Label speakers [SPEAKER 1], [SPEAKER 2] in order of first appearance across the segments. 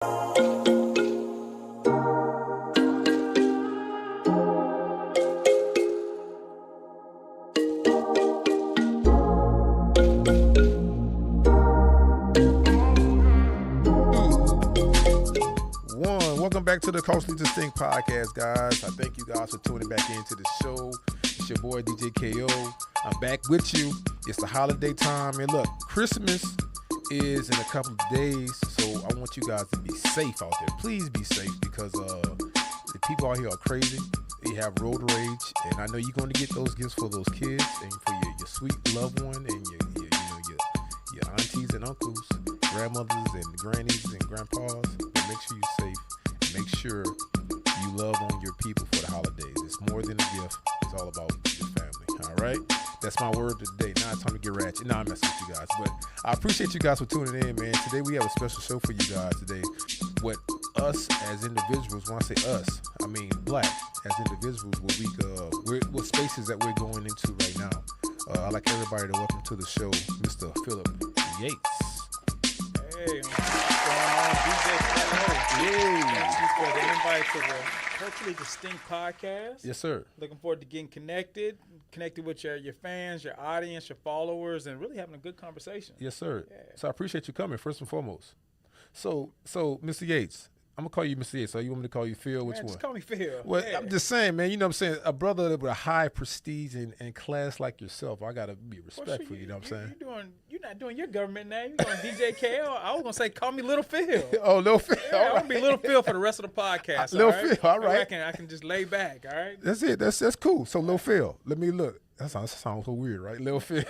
[SPEAKER 1] Welcome back to the Culturally Distinct Podcast, guys. I thank you guys for tuning back into the show. It's your boy, DJ KO. I'm back with you. It's the holiday time. And look, Christmas is in a couple of days, so I want you guys to be safe out there. Please be safe because the people out here are crazy. They have road rage, and I know you're going to get those gifts for those kids and for your sweet loved one and your aunties and uncles, grandmothers and grannies and grandpas. But make sure you're safe. Make sure you love on your people for the holidays. It's more than a gift. It's all about your family. All right? That's my word today. Now it's time to get ratchet. Now I'm messing with you guys. But I appreciate you guys for tuning in, man. Today we have a special show for you guys today. What us as individuals, when I say us, I mean black as individuals, what spaces that we're going into right now. I'd like everybody to welcome to the show, Mr. Phillip Yates.
[SPEAKER 2] Hey, what's going on, DJ? Thank you for the invite to the Culturally Distinct Podcast.
[SPEAKER 1] Yes, sir.
[SPEAKER 2] Looking forward to getting connected with your fans, your audience, your followers, and really having a good conversation.
[SPEAKER 1] Yes, sir.
[SPEAKER 2] Yeah.
[SPEAKER 1] So I appreciate you coming, first and foremost. So Mr. Yates, I'm going to call you Mr. Yates. So you want me to call you Phil? Which one?
[SPEAKER 2] Just call me Phil.
[SPEAKER 1] Well,
[SPEAKER 2] yeah.
[SPEAKER 1] I'm just saying, man, you know what I'm saying? A brother with a high prestige and class like yourself, I got to be respectful, you know what I'm saying?
[SPEAKER 2] You're not doing your government name. You're doing DJ KO. I was going to say, call me Little Phil.
[SPEAKER 1] Oh, Little Phil.
[SPEAKER 2] Yeah, I'm going to be Little Phil for the rest of the podcast.
[SPEAKER 1] Little
[SPEAKER 2] all right?
[SPEAKER 1] Phil, all right.
[SPEAKER 2] I can just lay back, all right?
[SPEAKER 1] That's it. That's cool. So, Little Phil, let me look. That sounds so weird, right? Little Phil.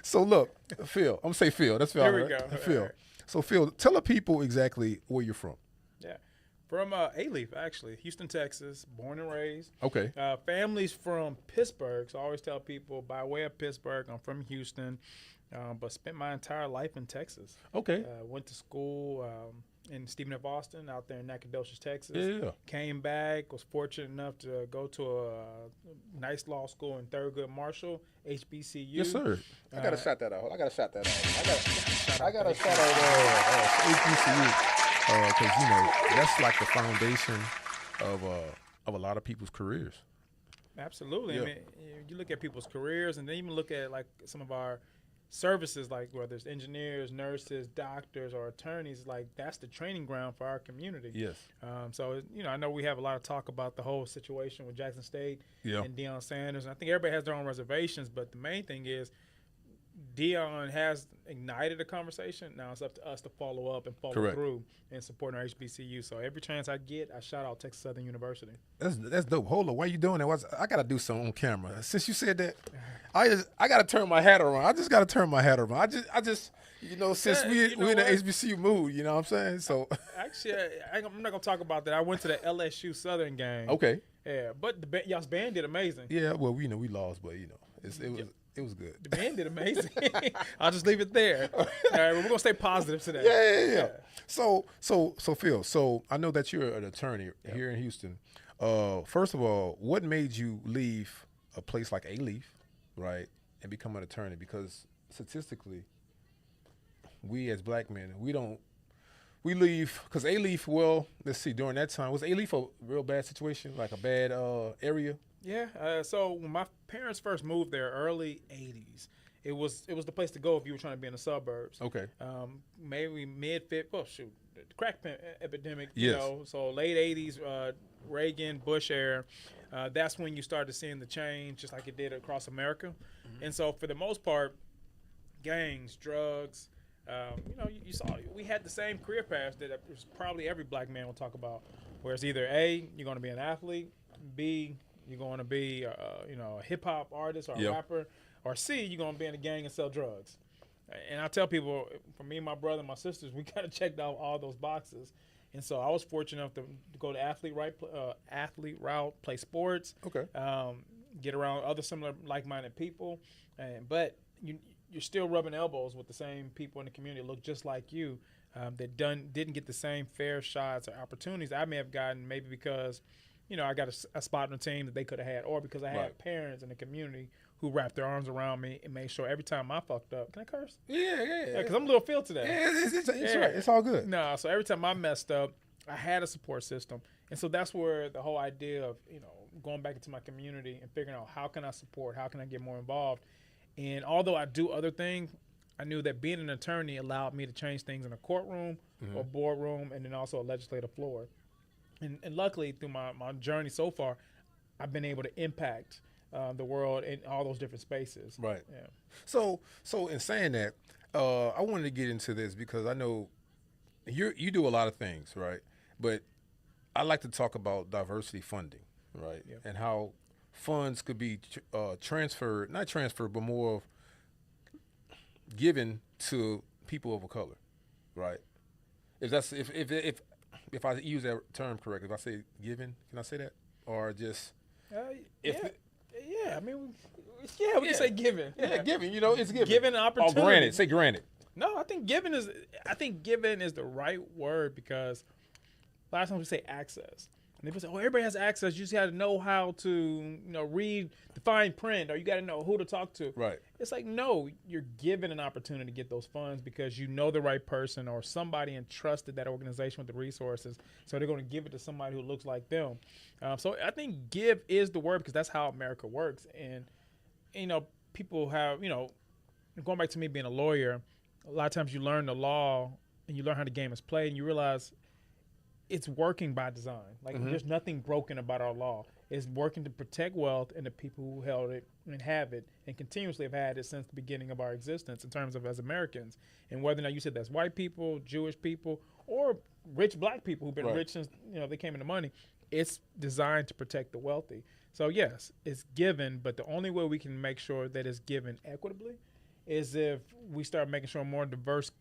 [SPEAKER 1] So look, Phil. I'm going to say Phil. That's Phil.
[SPEAKER 2] Here we
[SPEAKER 1] right?
[SPEAKER 2] go.
[SPEAKER 1] Phil.
[SPEAKER 2] Right.
[SPEAKER 1] So, Phil, tell the people exactly where you're from.
[SPEAKER 2] Yeah. From A-Leaf, actually. Houston, Texas. Born and raised.
[SPEAKER 1] Okay.
[SPEAKER 2] Family's from Pittsburgh. So I always tell people, by way of Pittsburgh, I'm from Houston, but spent my entire life in Texas.
[SPEAKER 1] Okay.
[SPEAKER 2] Went to school in Stephen F. Austin out there in Nacogdoches, Texas.
[SPEAKER 1] Yeah.
[SPEAKER 2] Came back, was fortunate enough to go to a nice law school in Thurgood Marshall, HBCU.
[SPEAKER 1] Yes, sir. I got to shout that out. I got to shout that out. I got to shout out HBCU because, that's like the foundation of a lot of people's careers.
[SPEAKER 2] Absolutely.
[SPEAKER 1] Yeah.
[SPEAKER 2] I mean, you look at people's careers and then even look at like some of our services, like whether it's engineers, nurses, doctors, or attorneys, like that's the training ground for our community.
[SPEAKER 1] Yes.
[SPEAKER 2] So, I know we have a lot of talk about the whole situation with Jackson State and Deion Sanders. And I think everybody has their own reservations, but the main thing is Deion has ignited a conversation. Now it's up to us to follow up and follow through and support our HBCU. So every chance I get, I shout out Texas Southern University.
[SPEAKER 1] That's dope. Hold on, why you doing that? I gotta do something on camera. Since you said that, I gotta turn my hat around. I just gotta turn my hat around. I just since we're in the HBCU mood, you know what I'm saying? So
[SPEAKER 2] actually, I'm not gonna talk about that. I went to the LSU Southern game.
[SPEAKER 1] Okay.
[SPEAKER 2] Yeah, but y'all's band did amazing.
[SPEAKER 1] Yeah, well, we lost, but it was good.
[SPEAKER 2] The band did amazing. I'll just leave it there. All right, we're gonna stay positive today.
[SPEAKER 1] Yeah. So Phil, so I know that you're an attorney here in Houston. First of all, what made you leave a place like A-Leaf, right, and become an attorney? Because statistically, we as black men, we leave because A-Leaf. Well, let's see. During that time, was A-Leaf a real bad situation, like a bad area?
[SPEAKER 2] Yeah. So when my parents first moved there, early '80s, it was the place to go if you were trying to be in the suburbs.
[SPEAKER 1] Okay.
[SPEAKER 2] Maybe the crack epidemic.
[SPEAKER 1] Yes.
[SPEAKER 2] So late '80s, Reagan, Bush era. That's when you started seeing the change, just like it did across America. Mm-hmm. And so for the most part, gangs, drugs. You saw we had the same career paths that probably every black man will talk about. Whereas either A, you're going to be an athlete, B, you're going to be a hip hop artist or a rapper, or C, you're going to be in a gang and sell drugs. And I tell people, for me and my brother and my sisters, we kind of checked out all those boxes. And so I was fortunate enough to go to athlete route, play sports, get around other similar like-minded people, but you're still rubbing elbows with the same people in the community that look just like you, that didn't get the same fair shots or opportunities I may have gotten, maybe because I got a spot on the team that they could have had, or because I had parents in the community who wrapped their arms around me and made sure every time I fucked up. Can I curse?
[SPEAKER 1] Yeah.
[SPEAKER 2] Because I'm a little feel today.
[SPEAKER 1] Yeah, it's right. It's all good.
[SPEAKER 2] No, so every time I messed up, I had a support system. And so that's where the whole idea of, going back into my community and figuring out how can I support, how can I get more involved. And although I do other things, I knew that being an attorney allowed me to change things in a courtroom or boardroom and then also a legislative floor. And luckily, through my journey so far, I've been able to impact the world in all those different spaces.
[SPEAKER 1] Right.
[SPEAKER 2] Yeah.
[SPEAKER 1] So in saying that, I wanted to get into this because I know you do a lot of things, right? But I like to talk about diversity funding, right? Yeah. And how funds could be not transferred, but more of given to people of color, right? If I use that term correctly, if I say given, can I say that? Or just
[SPEAKER 2] we can say given.
[SPEAKER 1] Yeah, given. It's given.
[SPEAKER 2] Given opportunity.
[SPEAKER 1] Oh, granted. Say granted.
[SPEAKER 2] No, I think given is the right word because a lot of times we say access. And people say, everybody has access. You just got to know how to, read the fine print, or you got to know who to talk to.
[SPEAKER 1] Right.
[SPEAKER 2] It's like, no, you're given an opportunity to get those funds because you know the right person or somebody entrusted that organization with the resources. So they're going to give it to somebody who looks like them. So I think give is the word because that's how America works. And, people have, going back to me being a lawyer, a lot of times you learn the law and you learn how the game is played and you realize it's working by design. Like there's nothing broken about our law. It's working to protect wealth and the people who held it and have it and continuously have had it since the beginning of our existence in terms of as Americans. And whether or not you said that's white people, Jewish people, or rich black people who've been rich since they came into money, it's designed to protect the wealthy. So yes, it's given, but the only way we can make sure that it's given equitably is if we start making sure more diverse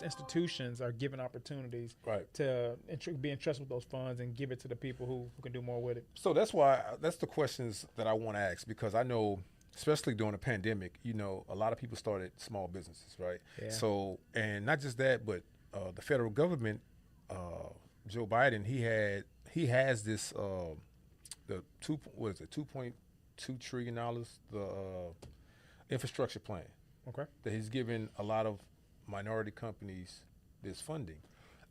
[SPEAKER 2] institutions are given opportunities to be entrusted with those funds and give it to the people who can do more with it.
[SPEAKER 1] So that's the questions that I want to ask because I know, especially during the pandemic, a lot of people started small businesses, right?
[SPEAKER 2] Yeah.
[SPEAKER 1] So, and not just that, but the federal government, Joe Biden, he has this the $2.2 trillion the infrastructure plan.
[SPEAKER 2] Okay. That
[SPEAKER 1] he's given a lot of minority companies this funding,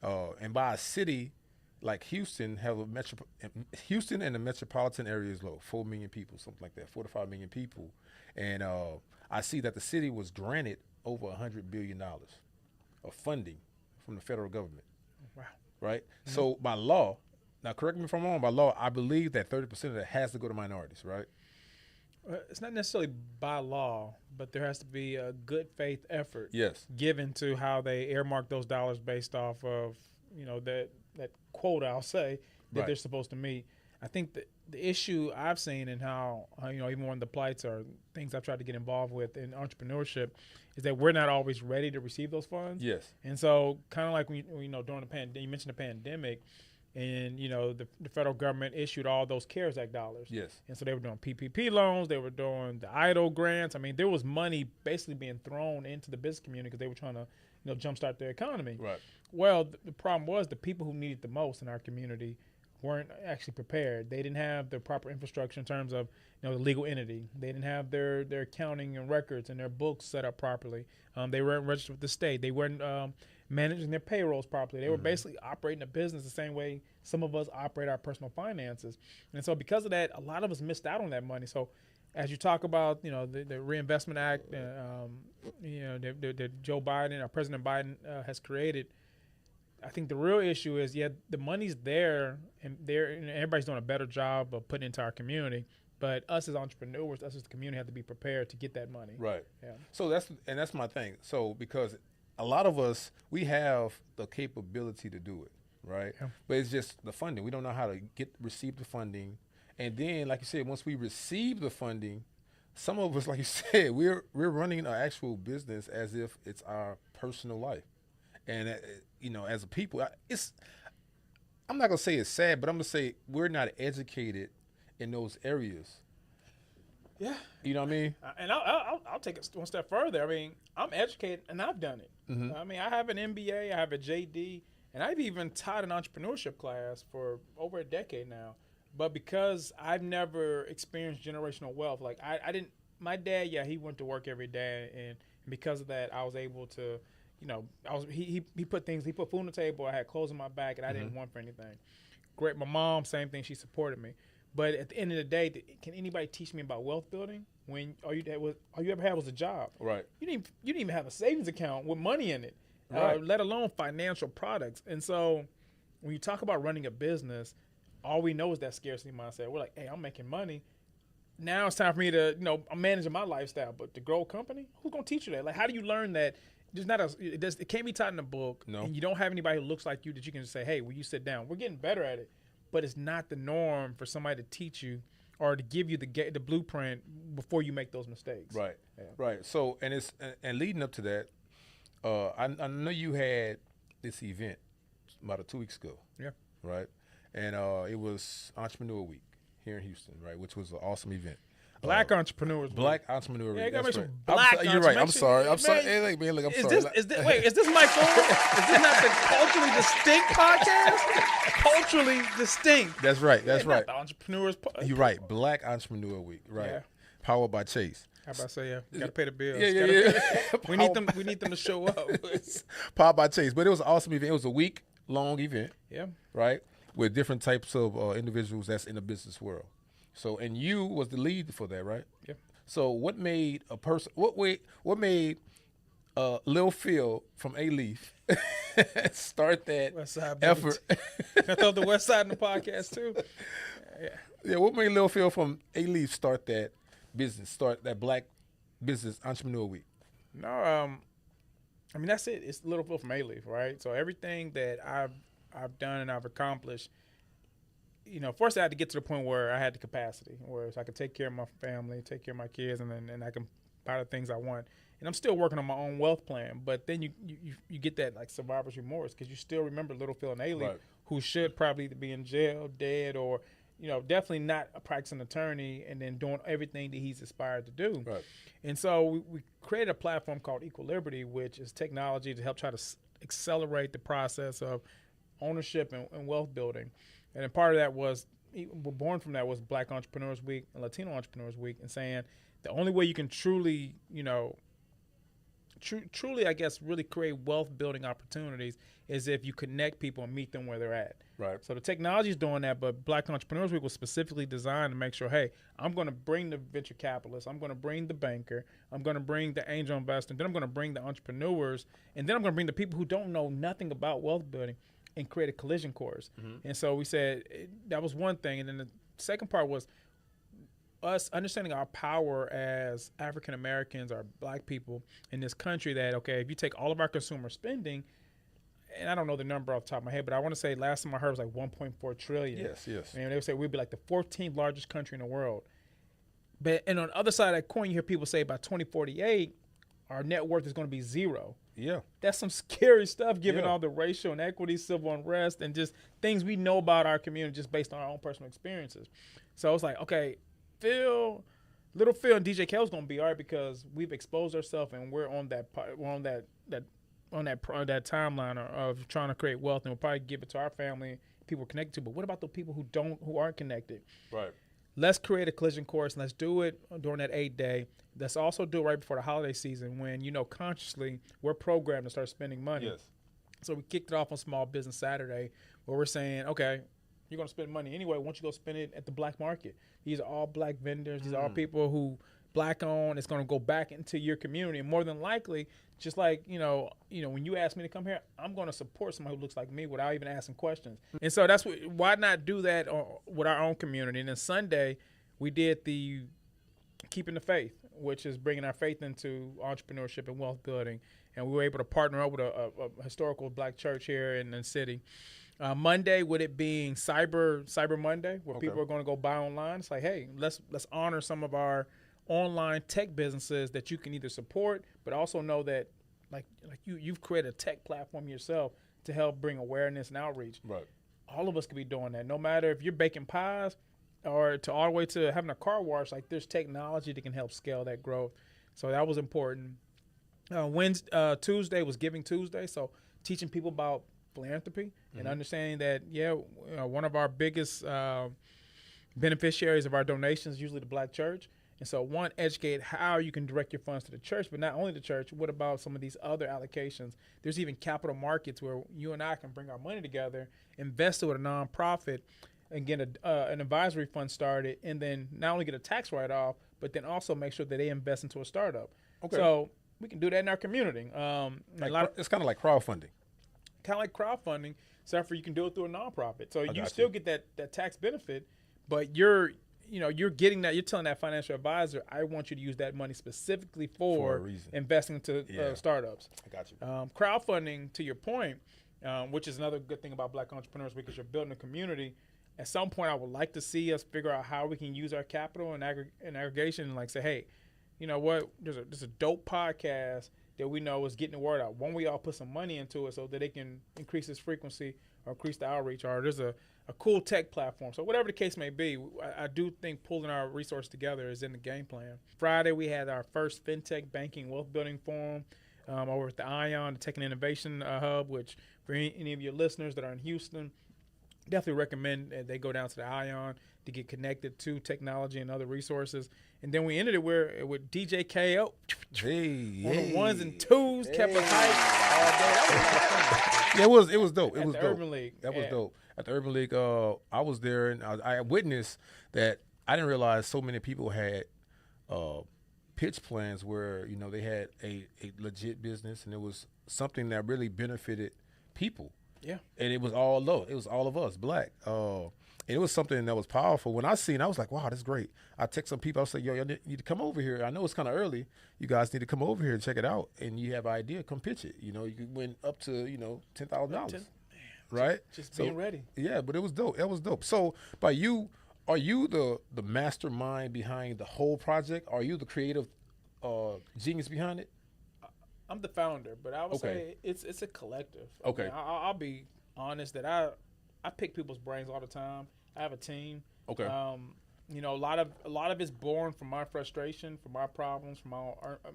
[SPEAKER 1] and by a city like Houston, Houston and the metropolitan area is low, 4 million people, something like that, 4 to 5 million people, and I see that the city was granted over $100 billion of funding from the federal government.
[SPEAKER 2] Wow!
[SPEAKER 1] Right. Mm-hmm. So by law, now correct me if I'm wrong. By law, I believe that 30% of that has to go to minorities, right?
[SPEAKER 2] It's not necessarily by law, but there has to be a good faith effort given to how they earmark those dollars based off of, that quota, I'll say, that they're supposed to meet. I think the issue I've seen and how, even one of the plights or things I've tried to get involved with in entrepreneurship is that we're not always ready to receive those funds.
[SPEAKER 1] Yes.
[SPEAKER 2] And so kind of like, during the pandemic, you mentioned the pandemic, and, the federal government issued all those CARES Act dollars.
[SPEAKER 1] Yes.
[SPEAKER 2] And so they were doing PPP loans. They were doing the EIDL grants. I mean, there was money basically being thrown into the business community because they were trying to, jumpstart their economy.
[SPEAKER 1] Right.
[SPEAKER 2] Well, the problem was the people who needed the most in our community weren't actually prepared. They didn't have the proper infrastructure in terms of, the legal entity. They didn't have their accounting and records and their books set up properly. They weren't registered with the state. They weren't managing their payrolls properly. They were basically operating a business the same way some of us operate our personal finances. And so because of that, a lot of us missed out on that money. So as you talk about, the Reinvestment Act, that Joe Biden, or President Biden has created, I think the real issue is, the money's there, and everybody's doing a better job of putting it into our community. But us as entrepreneurs, us as the community, have to be prepared to get that money.
[SPEAKER 1] Right.
[SPEAKER 2] Yeah.
[SPEAKER 1] So that's my thing. So because a lot of us, we have the capability to do it, right? Yeah. But it's just the funding. We don't know how to receive the funding. And then, like you said, once we receive the funding, some of us, like you said, we're running an actual business as if it's our personal life. And, as a people, I'm not going to say it's sad, but I'm going to say we're not educated in those areas.
[SPEAKER 2] Yeah.
[SPEAKER 1] You know what I mean?
[SPEAKER 2] And I'll take it one step further. I mean, I'm educated and I've done it. Mm-hmm. I mean, I have an MBA, I have a JD, and I've even taught an entrepreneurship class for over a decade now. But because I've never experienced generational wealth, like I didn't. My dad, yeah, he went to work every day, and because of that, I was able to, he put food on the table. I had clothes on my back, and I didn't want for anything. Great. My mom, same thing. She supported me. But at the end of the day, can anybody teach me about wealth building when all you ever had was a job?
[SPEAKER 1] Right.
[SPEAKER 2] You didn't even have a savings account with money in it,
[SPEAKER 1] right.
[SPEAKER 2] Let alone financial products. And so when you talk about running a business, all we know is that scarcity mindset. We're like, hey, I'm making money. Now it's time for me to, I'm managing my lifestyle. But to grow a company, who's going to teach you that? Like, how do you learn that? It can't be taught in a book.
[SPEAKER 1] No.
[SPEAKER 2] And you don't have anybody who looks like you that you can just say, hey, will you sit down? We're getting better at it. But it's not the norm for somebody to teach you or to give you the blueprint before you make those mistakes.
[SPEAKER 1] Right,
[SPEAKER 2] yeah.
[SPEAKER 1] Right. So, and leading up to that, I know you had this event about 2 weeks ago.
[SPEAKER 2] Yeah.
[SPEAKER 1] Right, and it was Entrepreneur Week here in Houston, right, which was an awesome event.
[SPEAKER 2] Black Entrepreneurs Week.
[SPEAKER 1] Black Entrepreneur Week.
[SPEAKER 2] Yeah, you gotta make some
[SPEAKER 1] Black.
[SPEAKER 2] black.
[SPEAKER 1] You're right. I'm sorry.
[SPEAKER 2] Man,
[SPEAKER 1] I'm sorry. Hey, look, man, look, I'm sorry.
[SPEAKER 2] Is this Mike Thorne? Is this not the culturally distinct podcast? Culturally distinct.
[SPEAKER 1] That's right. That's
[SPEAKER 2] yeah,
[SPEAKER 1] right.
[SPEAKER 2] Not the entrepreneurs.
[SPEAKER 1] You're right. Black Entrepreneur Week. Right.
[SPEAKER 2] Yeah.
[SPEAKER 1] Powered by Chase.
[SPEAKER 2] How about I say, yeah, you gotta pay the bills.
[SPEAKER 1] Yeah.
[SPEAKER 2] We need them to show up.
[SPEAKER 1] Powered by Chase. But it was an awesome event. It was a week-long event.
[SPEAKER 2] Yeah.
[SPEAKER 1] Right. With different types of individuals that's in the business world. So, and you was the lead for that, right?
[SPEAKER 2] Yeah.
[SPEAKER 1] So, what made a person? What made Lil Phil from A-Leaf start that
[SPEAKER 2] West Side
[SPEAKER 1] effort?
[SPEAKER 2] I thought the West Side in the podcast too.
[SPEAKER 1] Yeah. What made Lil Phil from A-Leaf start that business? Start that Black Business Entrepreneur Week?
[SPEAKER 2] No, I mean that's it. It's Lil Phil from A-Leaf, right? So everything that I've done and I've accomplished. First I had to get to the point where I had the capacity, where I could take care of my family, take care of my kids, and I can buy the things I want. And I'm still working on my own wealth plan. But then you get that like survivor's remorse because you still remember Little Phil and A-Leaf,
[SPEAKER 1] right.
[SPEAKER 2] who should probably be in jail, dead, or definitely not a practicing attorney, and then doing everything that he's aspired to do.
[SPEAKER 1] Right. And
[SPEAKER 2] so we created a platform called Equal Liberty, which is technology to help try to accelerate the process of ownership and wealth building. And then part of that was, born from that was Black Entrepreneurs Week and Latino Entrepreneurs Week, and saying the only way you can truly, I guess, really create wealth building opportunities is if you connect people and meet them where they're at.
[SPEAKER 1] Right.
[SPEAKER 2] So the technology is doing that, but Black Entrepreneurs Week was specifically designed to make sure, hey, I'm going to bring the venture capitalist, I'm going to bring the banker, I'm going to bring the angel investor, then I'm going to bring the entrepreneurs, and then I'm going to bring the people who don't know nothing about wealth building and create a collision course. Mm-hmm. And so we said that was one thing. And then the second part was us understanding our power as African Americans or Black people in this country that, okay, if you take all of our consumer spending, and I don't know the number off the top of my head, but I want to say last time I heard it was like 1.4 trillion.
[SPEAKER 1] Yes.
[SPEAKER 2] And they would say we'd be like the 14th largest country in the world. And on the other side of that coin, you hear people say by 2048, our net worth is going to be zero.
[SPEAKER 1] Yeah.
[SPEAKER 2] That's some scary stuff given all the racial inequity, civil unrest, and just things we know about our community just based on our own personal experiences. So it's like, okay, Little Phil and DJ Kale's going to be all right because we've exposed ourselves and we're on that timeline of trying to create wealth, and we'll probably give it to our family, people we're connected to. But what about the people who aren't connected?
[SPEAKER 1] Right.
[SPEAKER 2] Let's create a collision course, and let's do it during that 8-day. Let's also do it right before the holiday season when, consciously we're programmed to start spending money.
[SPEAKER 1] Yes.
[SPEAKER 2] So we kicked it off on Small Business Saturday where we're saying, okay, you're going to spend money anyway. Why don't you go spend it at the black market? These are all Black vendors. These are all people who Black owned. It's going to go back into your community. And more than likely, just like, when you ask me to come here, I'm going to support somebody who looks like me without even asking questions. And so that's why not do that with our own community? And then Sunday, we did the Keeping the Faith, which is bringing our faith into entrepreneurship and wealth building. And we were able to partner up with a historical Black church here in the city. Monday, with it being Cyber Monday, where people are going to go buy online, it's like, hey, let's honor some of our online tech businesses that you can either support, but also know that like you've created a tech platform yourself to help bring awareness and outreach.
[SPEAKER 1] Right.
[SPEAKER 2] All of us could be doing that. No matter if you're baking pies or all the way to having a car wash, like there's technology that can help scale that growth. So that was important. Tuesday was Giving Tuesday, so teaching people about philanthropy and understanding that, one of our biggest beneficiaries of our donations, usually the Black church. And so, one, educate how you can direct your funds to the church, but not only the church. What about some of these other allocations? There's even capital markets where you and I can bring our money together, invest it with a nonprofit, and get an advisory fund started, and then not only get a tax write-off, but then also make sure that they invest into a startup. Okay. So we can do that in our community.
[SPEAKER 1] It's kind of like crowdfunding.
[SPEAKER 2] Kind of like crowdfunding, except for you can do it through a nonprofit. So you still get that tax benefit, but you're getting that. You're telling that financial advisor, I want you to use that money specifically for investing into startups.
[SPEAKER 1] I got you.
[SPEAKER 2] Crowdfunding, to your point, which is another good thing about Black Entrepreneurs Week, is you're building a community. At some point, I would like to see us figure out how we can use our capital and aggregation and like say, hey, you know what? There's a dope podcast that we know is getting the word out. Why don't we all put some money into it so that they can increase its frequency or increase the outreach? Or there's a cool tech platform. So whatever the case may be, I do think pulling our resources together is in the game plan. Friday, we had our first FinTech Banking Wealth Building Forum over at the ION, the Tech and Innovation Hub, which for any of your listeners that are in Houston, definitely recommend they go down to the ION to get connected to technology and other resources. And then we ended it with DJ KO. On the ones and twos, kept us hyped all day. That was a lot of fun.
[SPEAKER 1] Yeah, it was dope. It was dope.
[SPEAKER 2] Urban League.
[SPEAKER 1] That was dope. At the Urban League, I was there, and I witnessed that. I didn't realize so many people had pitch plans where, they had a legit business, and it was something that really benefited people.
[SPEAKER 2] Yeah.
[SPEAKER 1] And it was all low. It was all of us, Black. And it was something that was powerful. When I seen, I was like, wow, that's great. I text some people. I say, yo, y'all need to come over here. I know it's kind of early. You guys need to come over here and check it out. And you have an idea, come pitch it. You could win up to, $10,000. Right?
[SPEAKER 2] Just being ready.
[SPEAKER 1] Yeah, but it was dope. It was dope. So are you the mastermind behind the whole project? Are you the creative genius behind it?
[SPEAKER 2] I'm the founder, but I would say it's a collective.
[SPEAKER 1] Okay.
[SPEAKER 2] I'll be honest that I pick people's brains all the time. I have a team.
[SPEAKER 1] Okay.
[SPEAKER 2] A lot of it's born from my frustration, from my problems, from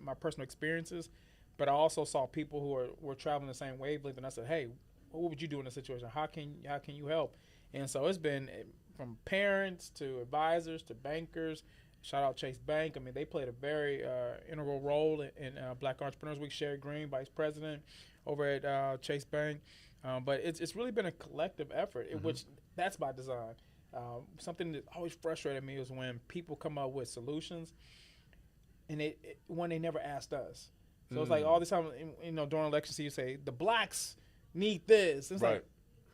[SPEAKER 2] my personal experiences. But I also saw people who were traveling the same wavelength, and I said, hey, what would you do in this situation? How can you help? And so it's been from parents to advisors to bankers. Shout out Chase Bank. I mean, they played a very integral role in Black Entrepreneurs Week. Sherry Green, Vice President over at Chase Bank. But it's really been a collective effort, which that's by design. Something that always frustrated me is when people come up with solutions and when they never asked us. So it's like all the time, during elections, you say, the Blacks need this. It's like,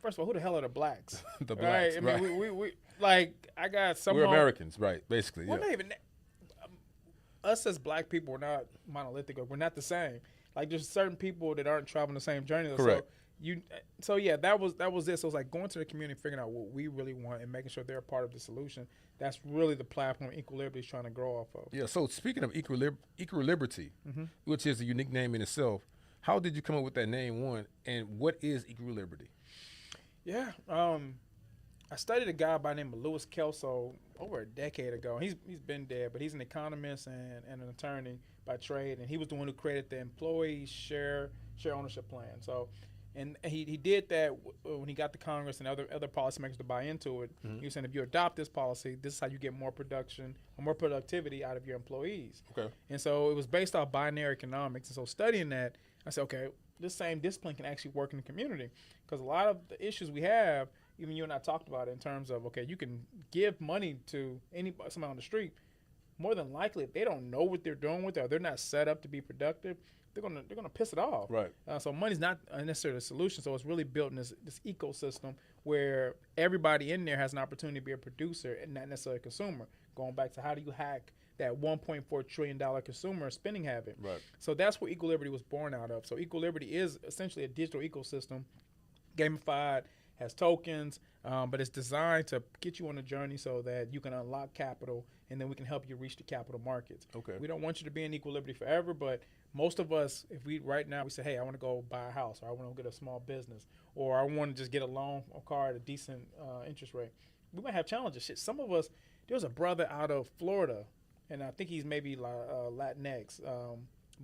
[SPEAKER 2] first of all, who the hell are the Blacks?
[SPEAKER 1] The Blacks,
[SPEAKER 2] right? I mean, we like, I got some.
[SPEAKER 1] We're Americans, right? Basically,
[SPEAKER 2] we're not even. Us as Black people, we're not monolithic. Or we're not the same. Like, there's certain people that aren't traveling the same journey.
[SPEAKER 1] Correct.
[SPEAKER 2] So yeah, that was it. So it's like going to the community, figuring out what we really want, and making sure they're a part of the solution. That's really the platform Equilibrity is trying to grow off of.
[SPEAKER 1] Yeah. So speaking of Equilibrity, which is a unique name in itself, how did you come up with that name, one, and what is Equilibrity?
[SPEAKER 2] Yeah. I studied a guy by the name of Louis Kelso over a decade ago. He's been dead, but he's an economist and an attorney by trade, and he was the one who created the employee share ownership plan. So, and he did that when he got to Congress and other policymakers to buy into it. He was saying, if you adopt this policy, this is how you get more production or more productivity out of your employees.
[SPEAKER 1] Okay.
[SPEAKER 2] And so it was based off binary economics. And so studying that, I said, okay, this same discipline can actually work in the community, because a lot of the issues we have, even you and I talked about it in terms of, okay, you can give money to somebody on the street. More than likely, if they don't know what they're doing with it, or they're not set up to be productive, they're gonna piss it off.
[SPEAKER 1] Right.
[SPEAKER 2] So money's not necessarily a solution. So it's really built in this ecosystem where everybody in there has an opportunity to be a producer and not necessarily a consumer. Going back to how do you hack that $1.4 trillion consumer spending habit.
[SPEAKER 1] Right.
[SPEAKER 2] So that's where Equilibrity was born out of. So Equilibrity is essentially a digital ecosystem, gamified, has tokens, but it's designed to get you on a journey so that you can unlock capital, and then we can help you reach the capital markets.
[SPEAKER 1] Okay.
[SPEAKER 2] We don't want you to be in Equilibrity forever, but most of us, if we right now we say, hey, I want to go buy a house, or I want to get a small business, or I want to just get a loan or car at a decent interest rate, we might have challenges. Shit, some of us, there's a brother out of Florida, and I think he's maybe Latinx.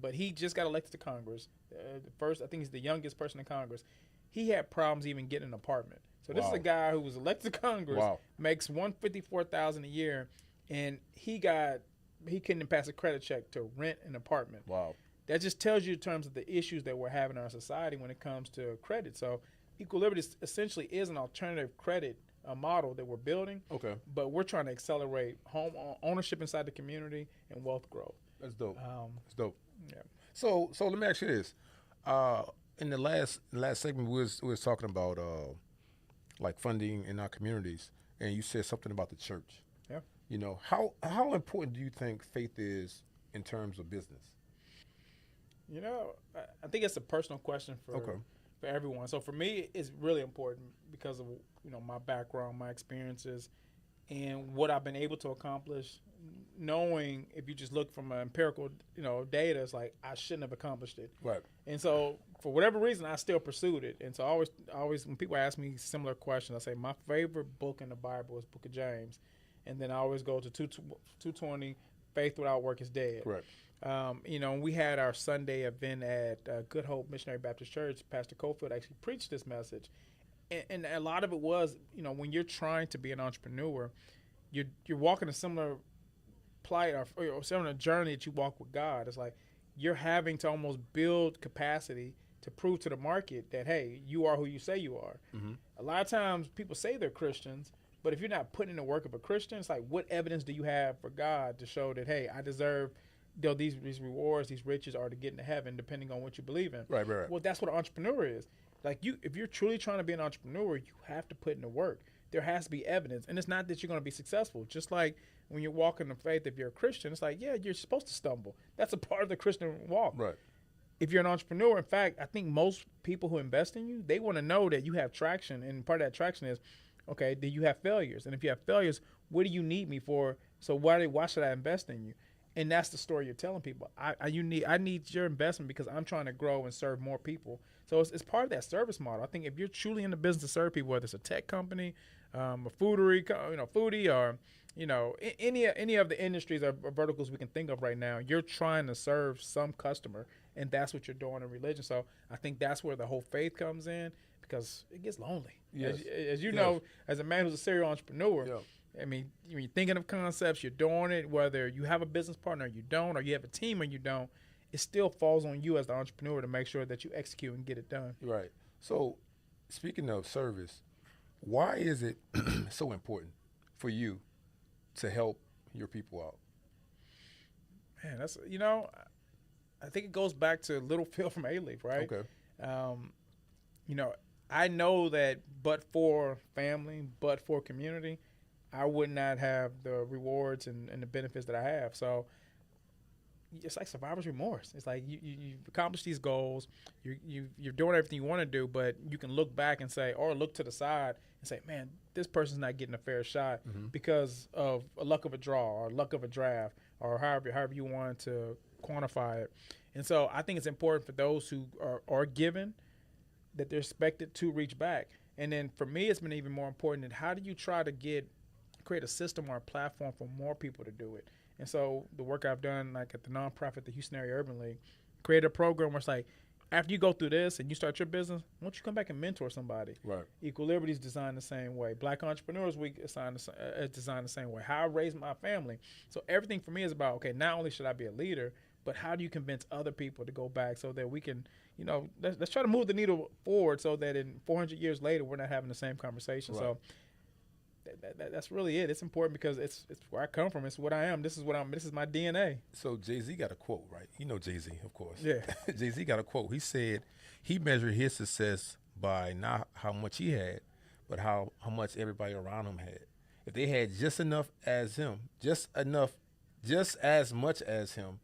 [SPEAKER 2] but he just got elected to Congress. I think he's the youngest person in Congress. He had problems even getting an apartment. So this is a guy who was elected to Congress, makes $154,000 a year, and he couldn't pass a credit check to rent an apartment.
[SPEAKER 1] Wow.
[SPEAKER 2] That just tells you in terms of the issues that we're having in our society when it comes to credit. So Equal Liberty essentially is an alternative credit model that we're building.
[SPEAKER 1] Okay.
[SPEAKER 2] But we're trying to accelerate home ownership inside the community and wealth growth.
[SPEAKER 1] That's dope. That's dope.
[SPEAKER 2] Yeah.
[SPEAKER 1] So let me ask you this. In the last segment, we was talking about like funding in our communities, and you said something about the church.
[SPEAKER 2] Yeah.
[SPEAKER 1] You know, how important do you think faith is in terms of business?
[SPEAKER 2] You know, I think it's a personal question for everyone. So for me, it's really important because of, you know, my background, my experiences, and what I've been able to accomplish. Knowing if you just look from an empirical, you know, data, it's like I shouldn't have accomplished it.
[SPEAKER 1] Right.
[SPEAKER 2] And so for whatever reason, I still pursued it. And so I always when people ask me similar questions, I say my favorite book in the Bible is Book of James, and then I always go to 2:20, faith without work is dead.
[SPEAKER 1] Correct.
[SPEAKER 2] You know, we had our Sunday event at Good Hope Missionary Baptist Church. Pastor Cofield actually preached this message, and a lot of it was, you know, when you're trying to be an entrepreneur, you're walking a similar plight or similar journey that you walk with God. It's like you're having to almost build capacity to prove to the market that, hey, you are who you say you are.
[SPEAKER 1] Mm-hmm.
[SPEAKER 2] A lot of times people say they're Christians, but if you're not putting in the work of a Christian, it's like, what evidence do you have for God to show that, hey, I deserve, you know, these rewards, these riches are to get into heaven, depending on what you believe in.
[SPEAKER 1] Right.
[SPEAKER 2] Well, that's what an entrepreneur is. Like if you're truly trying to be an entrepreneur, you have to put in the work. There has to be evidence, and it's not that you're going to be successful. Just like when you're walking in faith, if you're a Christian, it's like, yeah, you're supposed to stumble. That's a part of the Christian walk.
[SPEAKER 1] Right.
[SPEAKER 2] If you're an entrepreneur, in fact, I think most people who invest in you, they want to know that you have traction, and part of that traction is, okay, do you have failures? And if you have failures, what do you need me for? So why should I invest in you? And that's the story you're telling people. I need your investment because I'm trying to grow and serve more people. So it's part of that service model. I think if you're truly in the business to serve people, whether it's a tech company, a foodie, or any of the industries or verticals we can think of right now, you're trying to serve some customer, and that's what you're doing in religion. So I think that's where the whole faith comes in, because it gets lonely.
[SPEAKER 1] Yes.
[SPEAKER 2] As you know, as a man who's a serial entrepreneur.
[SPEAKER 1] Yeah.
[SPEAKER 2] I mean, you're thinking of concepts, you're doing it, whether you have a business partner or you don't, or you have a team or you don't, it still falls on you as the entrepreneur to make sure that you execute and get it done.
[SPEAKER 1] Right. So speaking of service, why is it so important for you to help your people out?
[SPEAKER 2] Man, that's, I think it goes back to Little Phil from A-Leaf, right?
[SPEAKER 1] Okay.
[SPEAKER 2] I know that but for family, but for community, I would not have the rewards and the benefits that I have. So it's like survivor's remorse. It's like you've accomplished these goals. You're doing everything you want to do, but you can look back and say, or look to the side and say, man, this person's not getting a fair shot because of a luck of a draw or luck of a draft or however you want to quantify it. And so I think it's important for those who are given that they're expected to reach back. And then for me, it's been even more important that how do you try to create a system or a platform for more people to do it. And so the work I've done, like at the nonprofit, the Houston Area Urban League, create a program where it's like, after you go through this and you start your business, why don't you come back and mentor somebody?
[SPEAKER 1] Right.
[SPEAKER 2] Equal Liberty is designed the same way. Black Entrepreneurs Week is designed the same way. How I raise my family. So everything for me is about, okay, not only should I be a leader, but how do you convince other people to go back so that we can, let's try to move the needle forward so that in 400 years later, we're not having the same conversation. Right. So that's really it. It's important because it's where I come from. It's what I am. This is my DNA.
[SPEAKER 1] So Jay-Z got a quote, right? You know Jay-Z, of course.
[SPEAKER 2] Yeah.
[SPEAKER 1] Jay-Z got a quote. He said he measured his success by not how much he had, but how much everybody around him had. If they had just enough as him, just as much as him,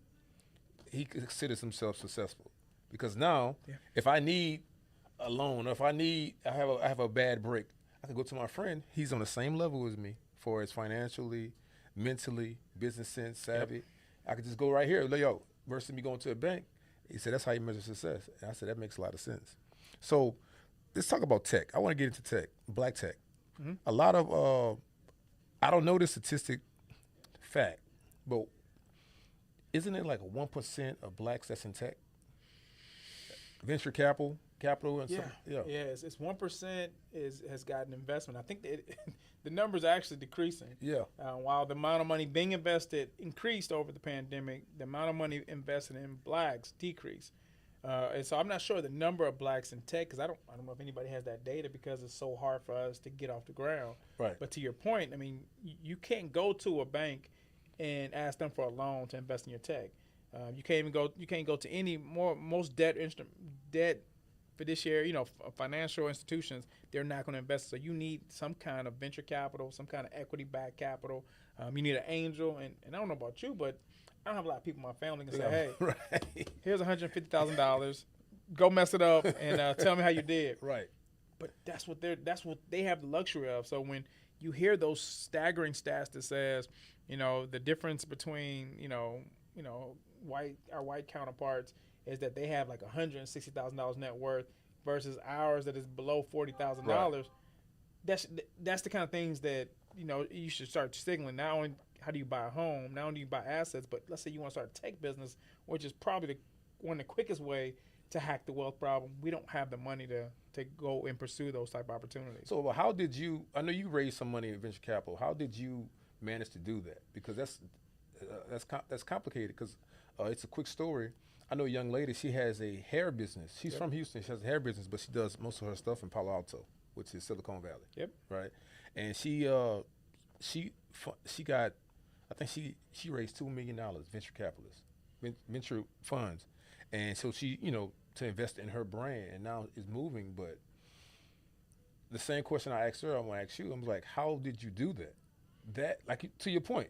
[SPEAKER 1] he considers himself successful. Because now, if I need a loan, or if I have a bad break, I can go to my friend. He's on the same level as me for his financially, mentally, business sense, savvy. Yep. I could just go right here. Yo, versus me going to a bank. He said, that's how you measure success. And I said, that makes a lot of sense. So let's talk about tech. I want to get into tech, black tech. Mm-hmm. A lot of, I don't know the statistic fact, but isn't it like 1% of blacks that's in tech? Venture capital, and
[SPEAKER 2] Yeah,
[SPEAKER 1] yeah.
[SPEAKER 2] It's 1% has gotten investment. I think that the numbers are actually decreasing.
[SPEAKER 1] Yeah.
[SPEAKER 2] While the amount of money being invested increased over the pandemic, the amount of money invested in blacks decreased. And so I'm not sure the number of blacks in tech because I don't know if anybody has that data because it's so hard for us to get off the ground.
[SPEAKER 1] Right.
[SPEAKER 2] But to your point, I mean, you can't go to a bank and ask them for a loan to invest in your tech. You can't go to any most debt fiduciary, financial institutions. They're not going to invest. So you need some kind of venture capital, some kind of equity-backed capital. You need an angel, and I don't know about you, but I don't have a lot of people in my family can say, "Hey,
[SPEAKER 1] right.
[SPEAKER 2] here's $150,000. Go mess it up and tell me how you did."
[SPEAKER 1] Right.
[SPEAKER 2] But that's what they have the luxury of. So when you hear those staggering stats that says, the difference between our white counterparts is that they have like $160,000 net worth versus ours that is below $40,000.
[SPEAKER 1] Right.
[SPEAKER 2] That's the kind of things that you should start signaling. Not only how do you buy a home, not only do you buy assets, but let's say you want to start a tech business, which is probably one of the quickest way to hack the wealth problem. We don't have the money to go and pursue those type of opportunities.
[SPEAKER 1] So how did you? I know you raised some money in venture capital. How did you manage to do that? Because that's complicated. Because it's a quick story. I know a young lady. She has a hair business. She's from Houston. She has a hair business, but she does most of her stuff in Palo Alto, which is Silicon Valley.
[SPEAKER 2] Yep.
[SPEAKER 1] Right. And she got, I think she raised $2 million venture capitalists, venture funds, and so she to invest in her brand, and now it's moving. But the same question I asked her, I'm gonna ask you. I'm like, how did you do that? That, like, to your point,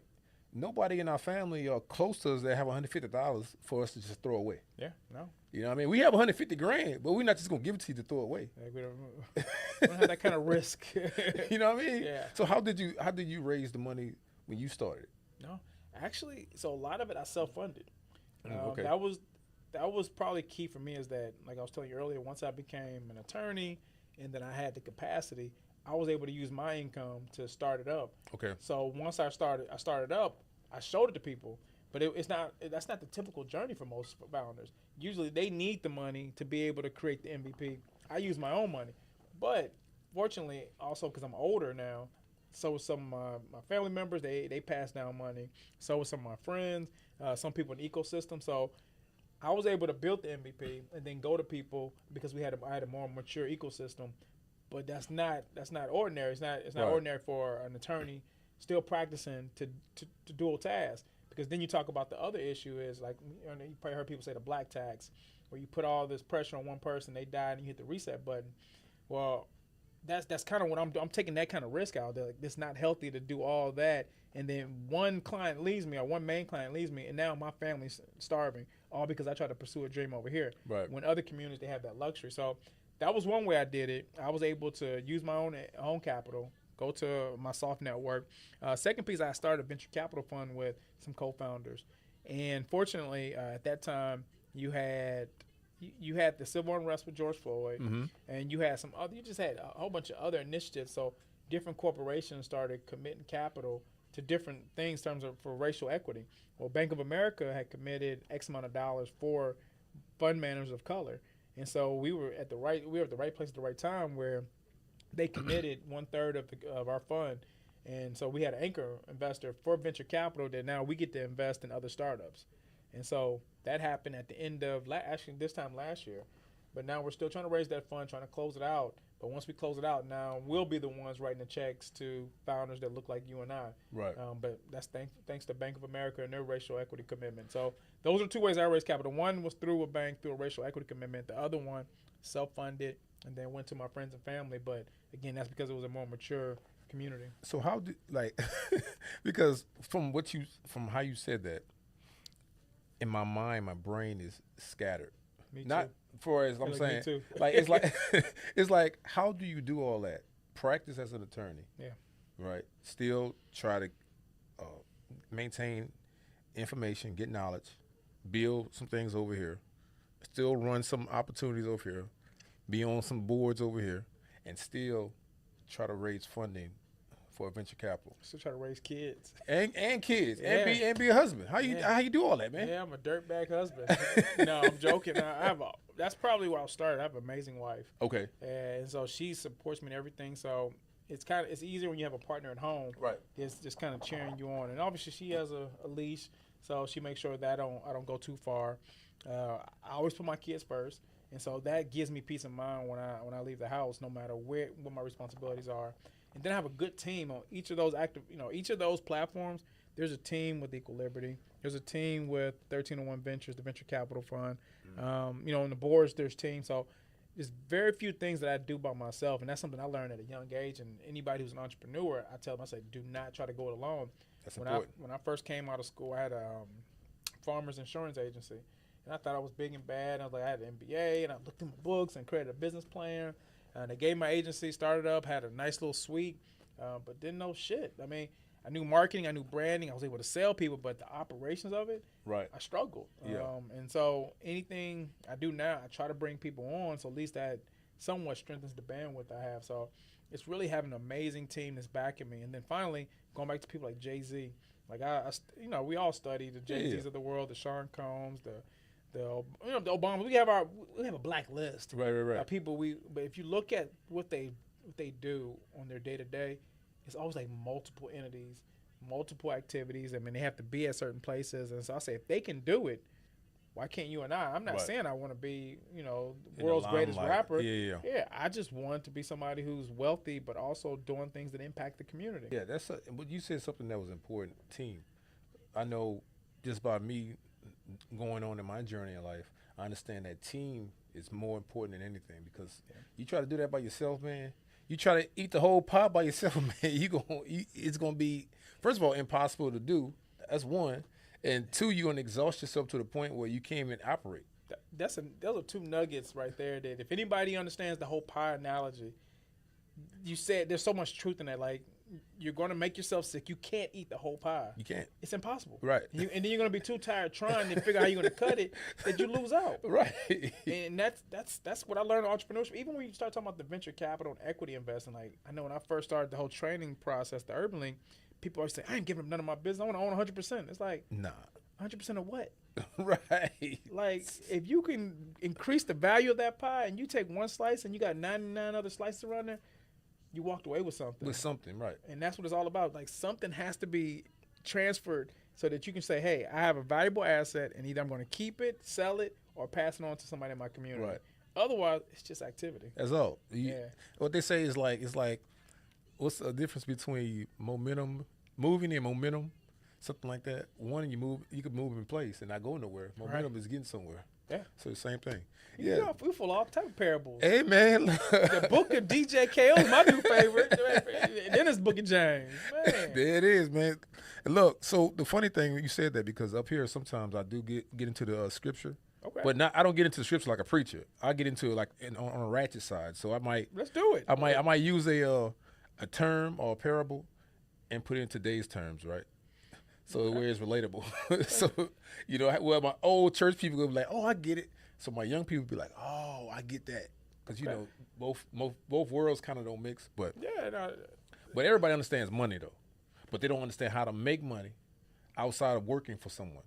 [SPEAKER 1] nobody in our family or close to us that have $150 for us to just throw away.
[SPEAKER 2] Yeah, no.
[SPEAKER 1] You know what I mean? We have $150,000, but we're not just gonna give it to you to throw away.
[SPEAKER 2] Like we don't have that kind of risk.
[SPEAKER 1] You know what I mean?
[SPEAKER 2] Yeah.
[SPEAKER 1] So how did you raise the money when you started?
[SPEAKER 2] No, actually, so a lot of it I self-funded.
[SPEAKER 1] Okay.
[SPEAKER 2] That was probably key for me is that, like I was telling you earlier, once I became an attorney and then I had the capacity, I was able to use my income to start it up.
[SPEAKER 1] Okay.
[SPEAKER 2] So once I started up, I showed it to people, but that's not the typical journey for most founders. Usually they need the money to be able to create the MVP. I use my own money, but fortunately also because I'm older now, so with some of my family members, they pass down money. So with some of my friends, some people in the ecosystem. So I was able to build the MVP and then go to people because I had a more mature ecosystem. But that's not ordinary. It's not
[SPEAKER 1] Right.
[SPEAKER 2] ordinary for an attorney still practicing to dual task. Because then you talk about the other issue is like you probably heard people say the black tax, where you put all this pressure on one person, they die, and you hit the reset button. Well, that's kind of what I'm taking that kind of risk out there. Like, it's not healthy to do all that, and then one client leaves me or one main client leaves me, and now my family's starving, all because I tried to pursue a dream over here.
[SPEAKER 1] Right.
[SPEAKER 2] When other communities they have that luxury. So that was one way I did it. I was able to use my own capital, go to my soft network. Second piece, I started a venture capital fund with some co-founders, and fortunately at that time you had the civil unrest with George Floyd,
[SPEAKER 1] Mm-hmm.
[SPEAKER 2] and you just had a whole bunch of other initiatives. So different corporations started committing capital to different things in terms of for racial equity. Well, Bank of America had committed X amount of dollars for fund managers of color, and so we were at the right place at the right time where they committed 1/3 of our fund. And so we had an anchor investor for venture capital that now we get to invest in other startups. And so that happened at the end of actually this time last year. But now we're still trying to raise that fund, trying to close it out. But once we close it out, now we'll be the ones writing the checks to founders that look like you and I.
[SPEAKER 1] Right.
[SPEAKER 2] But that's thanks to Bank of America and their racial equity commitment. So those are two ways I raised capital. One was through a bank, through a racial equity commitment. The other one, self-funded, and then went to my friends and family. But again, that's because it was a more mature community.
[SPEAKER 1] So how do because from how you said that, in my mind, my brain is scattered.
[SPEAKER 2] Me too.
[SPEAKER 1] Not for as I'm saying,
[SPEAKER 2] me too.
[SPEAKER 1] like it's like it's like how do you do all that? Practice as an attorney.
[SPEAKER 2] Yeah.
[SPEAKER 1] Right. Still try to maintain information, get knowledge, build some things over here, still run some opportunities over here, be on some boards over here, and still try to raise funding for venture capital?
[SPEAKER 2] Still try to raise kids.
[SPEAKER 1] And kids.
[SPEAKER 2] Yeah.
[SPEAKER 1] And be a husband. How
[SPEAKER 2] Yeah.
[SPEAKER 1] you do all that, man?
[SPEAKER 2] Yeah, I'm a dirtbag husband. No, I'm joking. That's probably where I'll start. I have an amazing wife.
[SPEAKER 1] Okay.
[SPEAKER 2] And so she supports me in everything. So it's easier when you have a partner at home.
[SPEAKER 1] Right.
[SPEAKER 2] It's just kind of cheering you on. And obviously she has a leash, so she makes sure that I don't go too far. I always put my kids first, and so that gives me peace of mind when I leave the house, no matter what my responsibilities are. And then I have a good team on each of those each of those platforms. There's a team with Equal Liberty. There's a team with 1301 Ventures, the venture capital fund. In the boards, there's teams. So there's very few things that I do by myself, and that's something I learned at a young age. And anybody who's an entrepreneur, I tell them, I say, do not try to go it alone.
[SPEAKER 1] That's important.
[SPEAKER 2] When I first came out of school, I had a farmers insurance agency, and I thought I was big and bad. I was like, I had an MBA, and I looked through my books and created a business plan. And they gave my agency, started up, had a nice little suite, but didn't know shit. I mean, I knew marketing, I knew branding, I was able to sell people, but the operations of it,
[SPEAKER 1] right,
[SPEAKER 2] I struggled.
[SPEAKER 1] Yeah.
[SPEAKER 2] And so anything I do now, I try to bring people on, so at least that somewhat strengthens the bandwidth I have. So it's really having an amazing team that's backing me. And then finally, going back to people like Jay-Z, like we all study the Jay-Z's of the world, the Sean Combs, the Obama. We have a black list.
[SPEAKER 1] Right.
[SPEAKER 2] People but if you look at what they do on their day to day, it's always like multiple entities, multiple activities. I mean, they have to be at certain places, and so I say if they can do it, why can't you and I? I'm not saying I want to be the world's greatest rapper. Yeah. I just want to be somebody who's wealthy, but also doing things that impact the community.
[SPEAKER 1] Yeah, but you said something that was important. Team. I know just by me going on in my journey in life, I understand that team is more important than anything, because you try to do that by yourself, man. You try to eat the whole pie by yourself, man. It's gonna be, first of all, impossible to do. That's one, and two, you're gonna exhaust yourself to the point where you can't even operate.
[SPEAKER 2] Those are two nuggets right there. That if anybody understands the whole pie analogy, you said there's so much truth in that. Like, you're going to make yourself sick. You can't eat the whole pie.
[SPEAKER 1] You can't.
[SPEAKER 2] It's impossible.
[SPEAKER 1] Right.
[SPEAKER 2] And then you're going to be too tired trying to figure out how you're going to cut it that you lose out.
[SPEAKER 1] Right.
[SPEAKER 2] And that's what I learned in entrepreneurship. Even when you start talking about the venture capital and equity investing, like, I know when I first started the whole training process, the Urban Link, people always say, I ain't giving them none of my business. I want to own 100%. It's like,
[SPEAKER 1] nah.
[SPEAKER 2] 100% of what?
[SPEAKER 1] Right.
[SPEAKER 2] Like, if you can increase the value of that pie and you take one slice and you got 99 other slices around there, you walked away with something.
[SPEAKER 1] With something, right.
[SPEAKER 2] And that's what it's all about. Like, something has to be transferred so that you can say, hey, I have a valuable asset, and either I'm going to keep it, sell it, or pass it on to somebody in my community.
[SPEAKER 1] Right.
[SPEAKER 2] Otherwise, it's just activity.
[SPEAKER 1] That's all.
[SPEAKER 2] Yeah.
[SPEAKER 1] What they say is it's like, what's the difference between moving and momentum? Something like that. One, you could move in place and not go nowhere. Momentum is getting somewhere.
[SPEAKER 2] Yeah.
[SPEAKER 1] So the same thing.
[SPEAKER 2] Yeah. We full of all type of parables.
[SPEAKER 1] Hey, man.
[SPEAKER 2] The book of DJ KO is my new favorite. And then it's Book of James. Man.
[SPEAKER 1] There it is, man. And look, so the funny thing, you said that, because up here sometimes I do get into the scripture.
[SPEAKER 2] Okay.
[SPEAKER 1] But I don't get into the scripture like a preacher. I get into it like on a ratchet side. So I might.
[SPEAKER 2] Let's do it.
[SPEAKER 1] I might use a term or a parable and put it in today's terms, right? So where it's relatable. So, my old church people will be like, oh, I get it. So my young people be like, oh, I get that. Because, both worlds kind of don't mix. But but everybody understands money, though. But they don't understand how to make money outside of working for someone.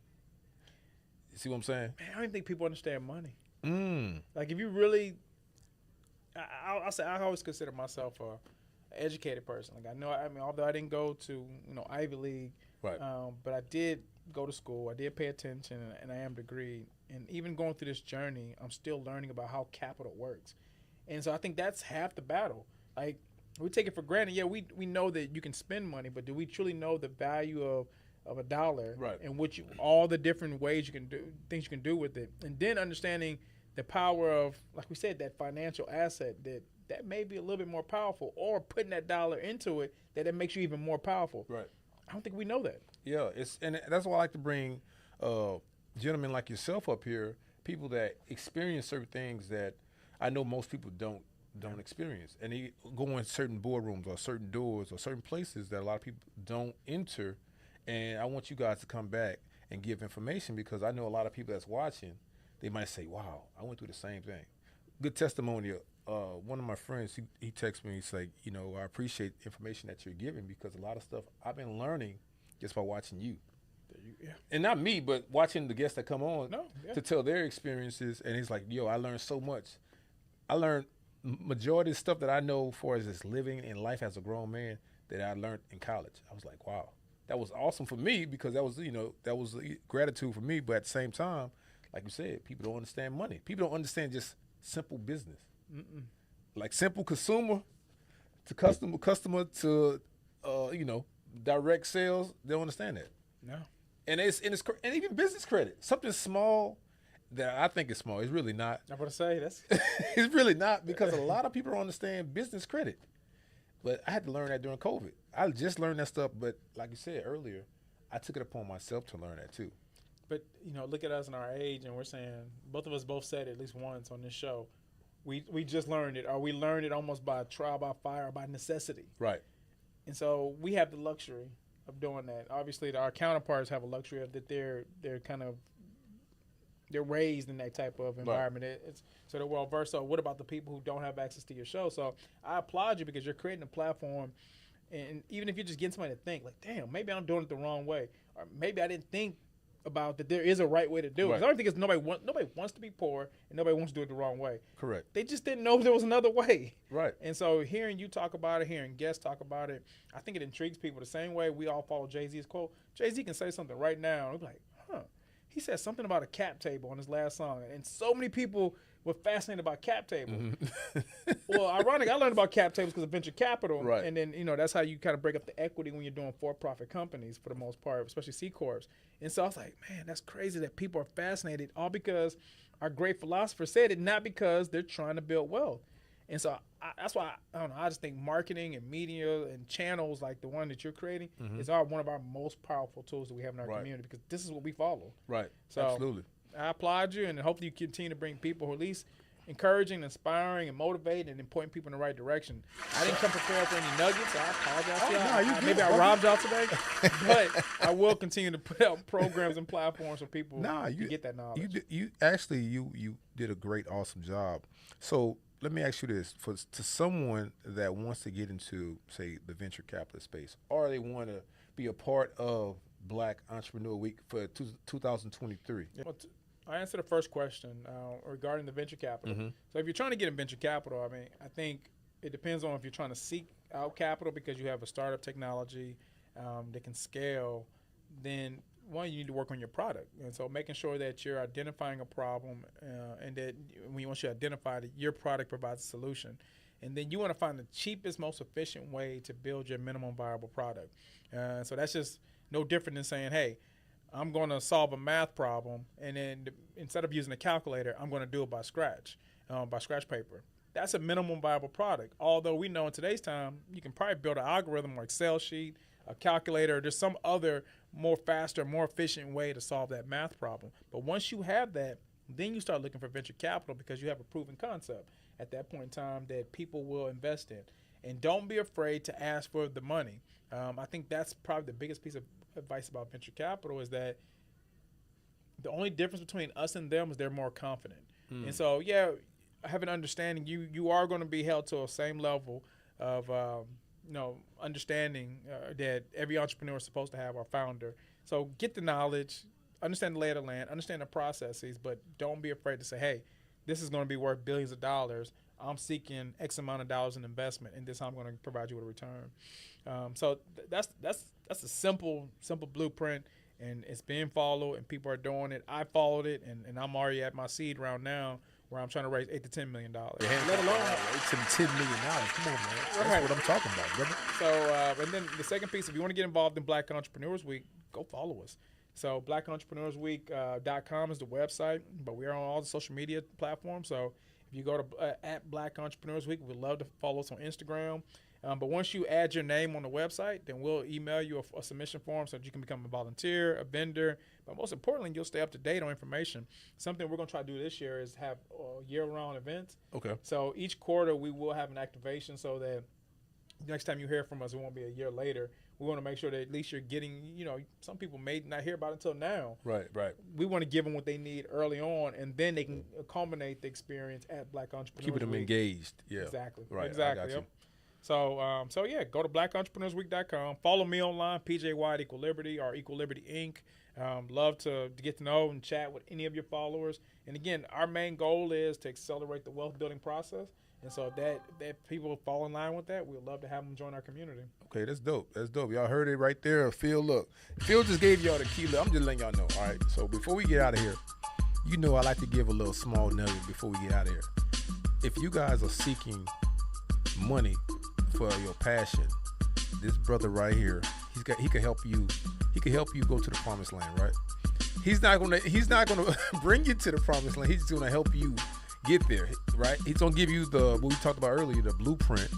[SPEAKER 1] You see what I'm saying?
[SPEAKER 2] Man, I don't even think people understand money.
[SPEAKER 1] Mm.
[SPEAKER 2] Like, if you really, I'll say I always consider myself an educated person. Like, although I didn't go to, Ivy League,
[SPEAKER 1] right.
[SPEAKER 2] But I did go to school. I did pay attention, and I am degreed. And even going through this journey, I'm still learning about how capital works. And so I think that's half the battle. Like, we take it for granted. Yeah, we know that you can spend money, but do we truly know the value of a dollar,
[SPEAKER 1] right,
[SPEAKER 2] and all the different ways you can do things you can do with it, and then understanding the power of, like we said, that financial asset that may be a little bit more powerful, or putting that dollar into it that it makes you even more powerful.
[SPEAKER 1] Right.
[SPEAKER 2] I don't think we know that.
[SPEAKER 1] Yeah, and that's why I like to bring gentlemen like yourself up here, people that experience certain things that I know most people don't experience, and they go in certain boardrooms or certain doors or certain places that a lot of people don't enter. And I want you guys to come back and give information, because I know a lot of people that's watching, they might say, wow, I went through the same thing. Good testimony one of my friends, he texted me. He's like, I appreciate the information that you're giving because a lot of stuff I've been learning just by watching you.
[SPEAKER 2] Yeah.
[SPEAKER 1] And not me, but watching the guests that come on
[SPEAKER 2] Yeah.
[SPEAKER 1] to tell their experiences. And he's like, I learned so much. I learned majority of stuff that I know for as just living in life as a grown man that I learned in college. I was like, wow, that was awesome for me because that was gratitude for me. But at the same time, like you said, people don't understand money. People don't understand just simple business. Like simple consumer to customer to, direct sales. They don't understand that.
[SPEAKER 2] No.
[SPEAKER 1] And and even business credit, something small that I think is small. It's really not.
[SPEAKER 2] I'm going to say that's.
[SPEAKER 1] It's really not because a lot of people don't understand business credit. But I had to learn that during COVID. I just learned that stuff. But like you said earlier, I took it upon myself to learn that too.
[SPEAKER 2] But look at us in our age, and we're saying both of us both said it at least once on this show. We just learned it, or we learned it almost by trial by fire, or by necessity.
[SPEAKER 1] Right.
[SPEAKER 2] And so we have the luxury of doing that. Obviously, our counterparts have a luxury of that they're raised in that type of environment. Right. So they're well versed. So what about the people who don't have access to your show? So I applaud you because you're creating a platform, and even if you're just getting somebody to think, like, damn, maybe I'm doing it the wrong way, or maybe I didn't think about that there is a right way to do it. Right. I don't think it's nobody wants to be poor and nobody wants to do it the wrong way.
[SPEAKER 1] Correct.
[SPEAKER 2] They just didn't know there was another way.
[SPEAKER 1] Right.
[SPEAKER 2] And so hearing you talk about it, hearing guests talk about it, I think it intrigues people the same way we all follow Jay-Z's quote. Jay-Z can say something right now and we're like, he said something about a cap table on his last song, and so many people were fascinated about cap tables. Mm-hmm. Well, ironic, I learned about cap tables because of venture capital,
[SPEAKER 1] right.
[SPEAKER 2] And then that's how you kind of break up the equity when you're doing for-profit companies for the most part, especially C corps. And so I was like, man, that's crazy that people are fascinated, all because our great philosopher said it, not because they're trying to build wealth. And so that's why I don't know. I just think marketing and media and channels like the one that you're creating is one of our most powerful tools that we have in our community because this is what we follow.
[SPEAKER 1] Right.
[SPEAKER 2] So
[SPEAKER 1] absolutely.
[SPEAKER 2] I applaud you, and hopefully you continue to bring people who are at least encouraging, inspiring, and motivating, and pointing people in the right direction. I didn't come prepared for any nuggets, so I apologize. Maybe I robbed y'all today, but I will continue to put out programs and platforms for people to get that knowledge.
[SPEAKER 1] You did a great, awesome job. So let me ask you this: to someone that wants to get into, say, the venture capitalist space, or they want to be a part of Black Entrepreneur Week for 2023.
[SPEAKER 2] Well, I answer the first question regarding the venture capital. Mm-hmm. So if you're trying to get in venture capital, I think it depends on if you're trying to seek out capital because you have a startup technology that can scale. Then one, you need to work on your product, and so making sure that you're identifying a problem and that once you identify it, your product provides a solution. And then you want to find the cheapest, most efficient way to build your minimum viable product. So that's just no different than saying, hey, I'm going to solve a math problem, and then instead of using a calculator, I'm going to do it by scratch paper. That's a minimum viable product. Although we know in today's time, you can probably build an algorithm or Excel sheet, a calculator, or there's some other more faster, more efficient way to solve that math problem. But once you have that, then you start looking for venture capital because you have a proven concept at that point in time that people will invest in. And don't be afraid to ask for the money. I think that's probably the biggest piece of advice about venture capital is that the only difference between us and them is they're more confident. And so, I have an understanding you are going to be held to a same level of understanding that every entrepreneur is supposed to have, or founder. So get the knowledge, understand the lay of the land, understand the processes, but don't be afraid to say, hey, this is going to be worth billions of dollars. I'm seeking X amount of dollars in investment, and this I'm going to provide you with a return. So that's a simple blueprint, and it's being followed, and people are doing it. I followed it, and I'm already at my seed round now, where I'm trying to raise $8 to $10 million.
[SPEAKER 1] Let alone $8 to $10 million. Come on, man. That's what I'm talking about, brother.
[SPEAKER 2] So, and then the second piece, if you want to get involved in Black Entrepreneurs Week, go follow us. So blackentrepreneursweek.com is the website, but we are on all the social media platforms. So if you go to at Black Entrepreneurs Week, we'd love to follow us on Instagram. But once you add your name on the website, then we'll email you a submission form so that you can become a volunteer, a vendor. But most importantly, you'll stay up to date on information. Something we're going to try to do this year is have year-round events.
[SPEAKER 1] Okay.
[SPEAKER 2] So each quarter we will have an activation so that next time you hear from us, it won't be a year later. We want to make sure that at least you're getting, some people may not hear about it until now.
[SPEAKER 1] Right.
[SPEAKER 2] We want to give them what they need early on, and then they can culminate the experience at Black Entrepreneurs
[SPEAKER 1] Keeping them
[SPEAKER 2] Week.
[SPEAKER 1] engaged. Yeah.
[SPEAKER 2] Exactly.
[SPEAKER 1] Right.
[SPEAKER 2] Exactly.
[SPEAKER 1] I got you.
[SPEAKER 2] So yeah, go to blackentrepreneursweek.com. Follow me online, PJY at Equal Liberty or Equal Liberty Inc. Love to get to know and chat with any of your followers. And again, our main goal is to accelerate the wealth building process. And so if that people fall in line with that, we'd love to have them join our community.
[SPEAKER 1] Okay, that's dope. Y'all heard it right there. Phil, look. Phil just gave y'all the key. I'm just letting y'all know, all right? So before we get out of here, I like to give a little small nugget before we get out of here. If you guys are seeking money for your passion, this brother right here, he can help you. He can help you go to the promised land, right? He's not gonna bring you to the promised land. He's just gonna help you get there, right? He's gonna give you what we talked about earlier, the blueprint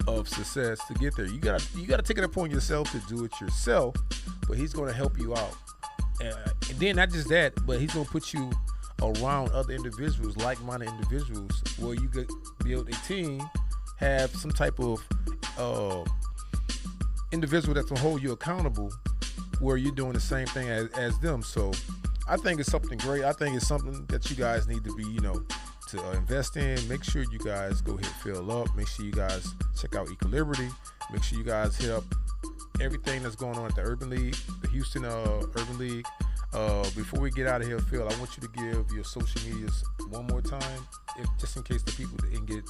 [SPEAKER 1] of success to get there. You gotta take it upon yourself to do it yourself, but he's gonna help you out. And then not just that, but he's gonna put you around other individuals, like-minded individuals, where you could build a team, have some type of individual that's gonna hold you accountable, where you're doing the same thing as them. So I think it's something great. I think it's something that you guys need to be, to invest in. Make sure you guys go hit Phil up. Make sure you guys check out Equal Liberty. Make sure you guys hit up everything that's going on at the Urban League, the Houston Urban League. Before we get out of here, Phil, I want you to give your social medias one more time, just in case the people didn't get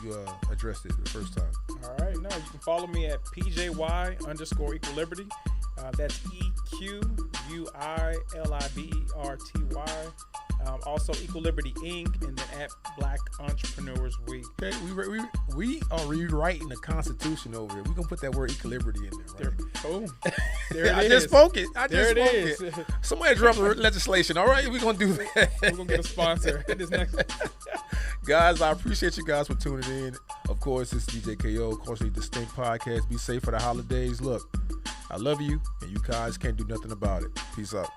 [SPEAKER 1] you addressed it the first time.
[SPEAKER 2] All right. No, you can follow me at PJY_Equal Liberty. That's EQUILIBERTY. Also Equal Liberty Inc. and then at Black Entrepreneurs Week.
[SPEAKER 1] Okay, we are rewriting the Constitution over here. We're gonna put that word equal liberty in there, right?
[SPEAKER 2] Boom. There it is.
[SPEAKER 1] I just spoke it.
[SPEAKER 2] There it is.
[SPEAKER 1] Somebody dropped the legislation. All right, we're gonna do that.
[SPEAKER 2] We're gonna get a sponsor. This next.
[SPEAKER 1] Guys, I appreciate you guys for tuning in. Of course, it's DJ KO, Culturally Distinct Podcast. Be safe for the holidays. Look, I love you, and you guys can't do nothing about it. Peace out.